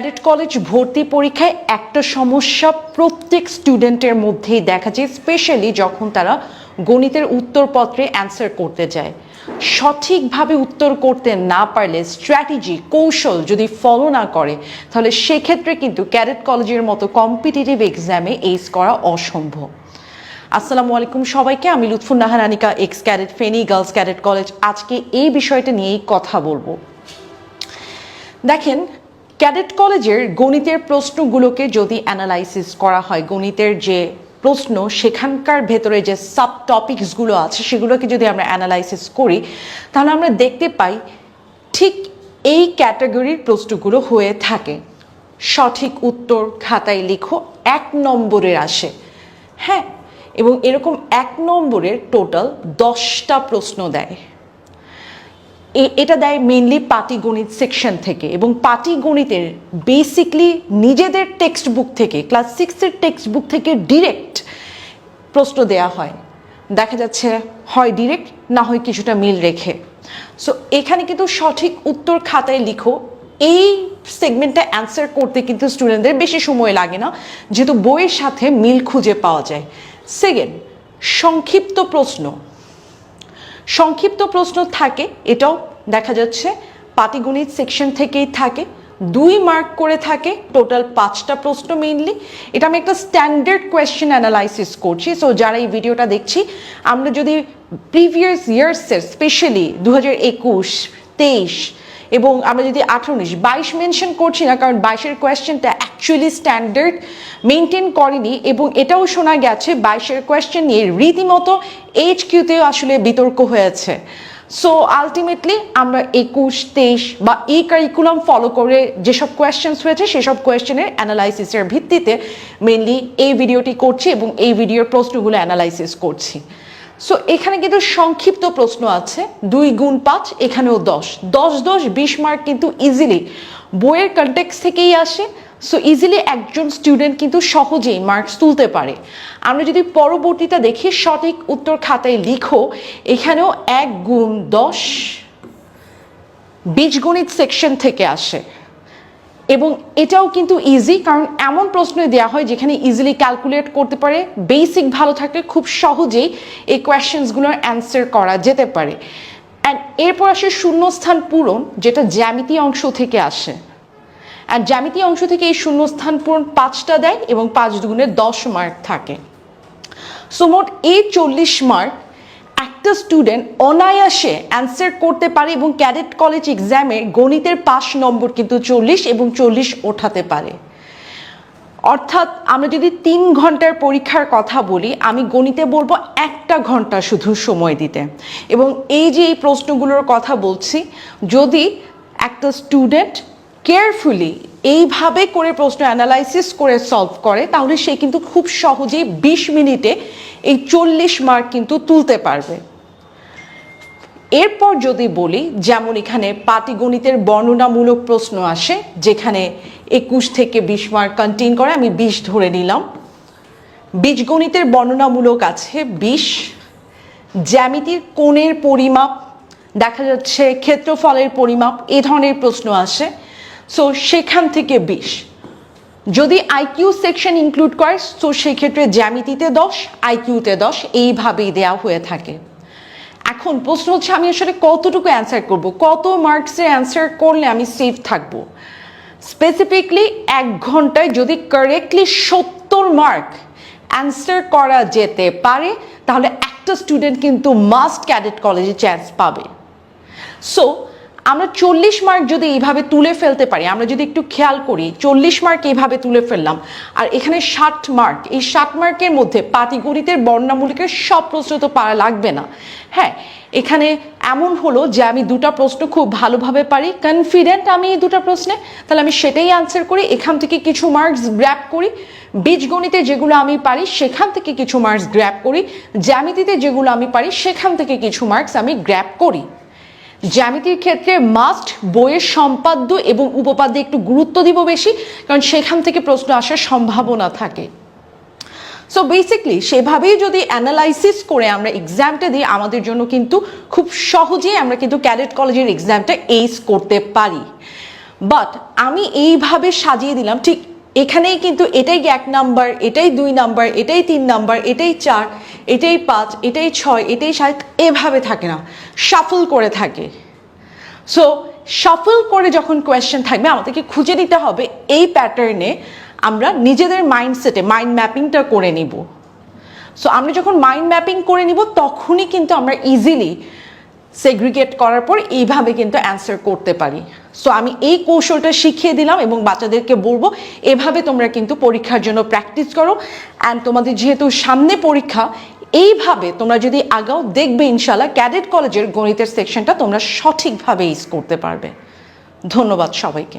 Cadet college ভর্তি পরীক্ষায় একটা সমস্যা প্রত্যেক স্টুডেন্টের মধ্যেই দেখা যায়, স্পেশালি যখন তারা গণিতের উত্তরপত্রে অ্যান্সার করতে যায়। সঠিকভাবে উত্তর করতে না পারলে, স্ট্র্যাটেজি কৌশল যদি ফলো না করে, তাহলে সেক্ষেত্রে কিন্তু ক্যাডেট কলেজের মতো কম্পিটিটিভ এক্সামে এইস করা অসম্ভব। আসসালামু আলাইকুম সবাইকে, আমি Lutfun Nahar Anika, x cadet, Feni girls cadet college. আজকে এই বিষয়টা নিয়েই কথা বলবো। দেখেন, ক্যাডেট কলেজের গণিতের প্রশ্নগুলোকে যদি অ্যানালাইসিস করা হয়, গণিতের যে প্রশ্ন সেখানকার ভেতরে যে সাব টপিকসগুলো আছে সেগুলোকে যদি আমরা অ্যানালাইসিস করি, তাহলে আমরা দেখতে পাই ঠিক এই ক্যাটাগরির প্রশ্নগুলো হয়ে থাকে। সঠিক উত্তর খাতায় লিখো, 1 নম্বরের আসে। হ্যাঁ, এবং এরকম 1 নম্বরের টোটাল 10টা প্রশ্ন দেয়। এটা দেয় মেইনলি পাটিগণিত সেকশন থেকে, এবং পাটিগণিতের বেসিকলি নিজেদের টেক্সট বুক থেকে, ক্লাস 6-এর টেক্সট বুক থেকে ডিরেক্ট প্রশ্ন দেয়া হয়। দেখা যাচ্ছে হয় ডিরেক্ট, না হয় কিছুটা মিল রেখে। সো এখানে কিন্তু সঠিক উত্তর খাতায় লিখো এই সেগমেন্টটা অ্যান্সার করতে কিন্তু স্টুডেন্টদের বেশি সময় লাগে না, যেহেতু বইয়ের সাথে মিল খুঁজে পাওয়া যায়। সেকেন্ড, সংক্ষিপ্ত প্রশ্ন থাকে, এটাও দেখা যাচ্ছে পাটিগণিত সেকশন থেকেই থাকে। 2 মার্ক করে থাকে, টোটাল 5টা প্রশ্ন মেইনলি। এটা আমি একটা স্ট্যান্ডার্ড কোয়েশ্চেন অ্যানালাইসিস করছি। সো যারা এই ভিডিওটা দেখছি, আমরা যদি প্রিভিয়াস ইয়ার্সের স্পেশালি 2021, 23 এবং আমরা যদি 18, 19, 22 মেনশন করছি না, কারণ 22-এর কোয়েশ্চেনটা অ্যাকচুয়ালি স্ট্যান্ডার্ড মেনটেন করেনি, এবং এটাও শোনা গেছে 22-এর কোয়েশ্চেন নিয়ে রীতিমতো HQ-তেও আসলে বিতর্ক হয়েছে। সো আলটিমেটলি আমরা 21, 23 বা এই কারিকুলাম ফলো করে যেসব কোয়েশ্চেন্স হয়েছে সেসব কোয়েশ্চেনের অ্যানালাইসিসের ভিত্তিতে মেনলি এই ভিডিওটি করছি এবং এই ভিডিওর প্রশ্নগুলো অ্যানালাইসিস করছি। সো এখানে কিন্তু সংক্ষিপ্ত প্রশ্ন আছে, 2 গুণ 5, এখানেও 10, 10, 10, 20 মার্ক কিন্তু ইজিলি বইয়ের কনটেক্সট থেকেই আসে। সো ইজিলি একজন স্টুডেন্ট কিন্তু সহজেই মার্কস তুলতে পারে। আমরা যদি পরবর্তীটা দেখি, সঠিক উত্তর খাতায় লিখো, এখানেও 1 গুণ 10 বীজগণিত সেকশন থেকে আসে, এবং এটাও কিন্তু ইজি, কারণ এমন প্রশ্ন দেওয়া হয় যেখানে ইজিলি ক্যালকুলেট করতে পারে। বেসিক ভালো থাকলে খুব সহজেই এই কোয়েশ্চেন্সগুলোর অ্যান্সার করা যেতে পারে। অ্যান্ড এরপর আসে শূন্যস্থান পূরণ, যেটা জ্যামিতি অংশ থেকে আসে। আর জ্যামিতি অংশ থেকে এই শূন্যস্থান পূরণ 5টা দেয়, এবং 5 দুগুণে 10 মার্ক থাকে। সো মোট এই 40 মার্ক একটা স্টুডেন্ট অনায়াসে অ্যান্সার করতে পারে, এবং ক্যাডেট কলেজ এক্সামে গণিতের পাস নম্বর কিন্তু 40 এবং 40 ওঠাতে পারে। অর্থাৎ আমরা যদি 3 ঘন্টার পরীক্ষার কথা বলি, আমি গণিতে বলবো 1 ঘন্টা শুধু সময় দিতে। এবং এই যে এই প্রশ্নগুলোর কথা বলছি, যদি একটা স্টুডেন্ট কেয়ারফুলি এইভাবে করে প্রশ্ন অ্যানালাইসিস করে সলভ করে, তাহলে সে কিন্তু খুব সহজেই 20 মিনিটে এই 40 মার্ক কিন্তু তুলতে পারবে। এরপর যদি বলি, যেমন এখানে পাটিগণিতের বর্ণনামূলক প্রশ্ন আসে, যেখানে 21 থেকে 20 মার্ক কন্টেইন করে, আমি 20 ধরে নিলাম। বীজগণিতের বর্ণনামূলক আছে 20, জ্যামিতির কোণের পরিমাপ, দেখা যাচ্ছে ক্ষেত্রফলের পরিমাপ, এই ধরনের প্রশ্ন আসে। সো সেখান থেকে 20। যদি আইকিউ সেকশন ইনক্লুড করে, তো সেক্ষেত্রে জ্যামিতিতে 10, আইকিউতে 10, এইভাবেই দেওয়া হয়ে থাকে। এখন প্রশ্ন হচ্ছে, আমি আসলে কতটুকু অ্যান্সার করব, কত মার্কসের অ্যান্সার করলে আমি সেফ থাকব। স্পেসিফিকলি 1 ঘন্টায় যদি কারেক্টলি 70 মার্ক অ্যান্সার করা যেতে পারে, তাহলে একটা স্টুডেন্ট কিন্তু মাস্ট ক্যাডেট কলেজে চান্স পাবে। সো আমরা 40 মার্ক যদি এইভাবে তুলে ফেলতে পারি, আমরা যদি একটু খেয়াল করি, 40 মার্ক এইভাবে তুলে ফেললাম, আর এখানে 60 মার্ক, এই 60 মার্কের মধ্যে পাটিগণিতের বর্ণনামূলকের সব প্রশ্ন তো পারা লাগবে না। হ্যাঁ, এখানে এমন হলো যে আমি 2টা প্রশ্ন খুব ভালোভাবে পারি, কনফিডেন্ট আমি এই 2টা প্রশ্নে, তাহলে আমি সেটাই অ্যান্সার করি, এখান থেকে কিছু মার্কস গ্র্যাব করি। বীজগণিতে যেগুলো আমি পারি সেখান থেকে কিছু মার্কস গ্র্যাব করি, জ্যামিতিতে যেগুলো আমি পারি সেখান থেকে কিছু মার্কস আমি গ্র্যাব করি। জ্যামিতির ক্ষেত্রে মাস্ট বইয়ের সম্পাদ্য এবং উপপাদ্যে একটু গুরুত্ব দিব বেশি, কারণ সেখান থেকে প্রশ্ন আসার সম্ভাবনা থাকে। সো বেসিকলি সেভাবেই যদি অ্যানালাইসিস করে আমরা এক্সামটা দিই, আমাদের জন্য কিন্তু খুব সহজেই আমরা কিন্তু ক্যাডেট কলেজের এক্সামটা এইস করতে পারি। বাট আমি এইভাবে সাজিয়ে দিলাম, ঠিক এখানেই কিন্তু এটাই 1 নাম্বার, এটাই 2 নাম্বার, এটাই 3 নাম্বার, এটাই 4, এটাই 5, এটাই 6, এটাই 7, এভাবে থাকে না, শাফল করে থাকে। সো শাফল করে যখন কোয়েশ্চেন থাকবে আমাদেরকে খুঁজে নিতে হবে এই প্যাটার্নে আমরা নিজেদের মাইন্ডসেটে মাইন্ড ম্যাপিংটা করে নিব। সো আমরা যখন মাইন্ড ম্যাপিং করে নিব তখনই কিন্তু আমরা ইজিলি সেগ্রিগেট করার পর এইভাবে কিন্তু অ্যান্সার করতে পারি। সো আমি এই কৌশলটা শিখিয়ে দিলাম এবং বাচ্চাদেরকে বলবো এভাবে তোমরা কিন্তু পরীক্ষার জন্য প্র্যাকটিস করো। অ্যান্ড তোমাদের যেহেতু সামনে পরীক্ষা, এইভাবে তোমরা যদি আগাও দেখবে ইনশাল্লাহ ক্যাডেট কলেজের গণিতের সেকশনটা তোমরা সঠিকভাবে ইউজ করতে পারবে। ধন্যবাদ সবাইকে।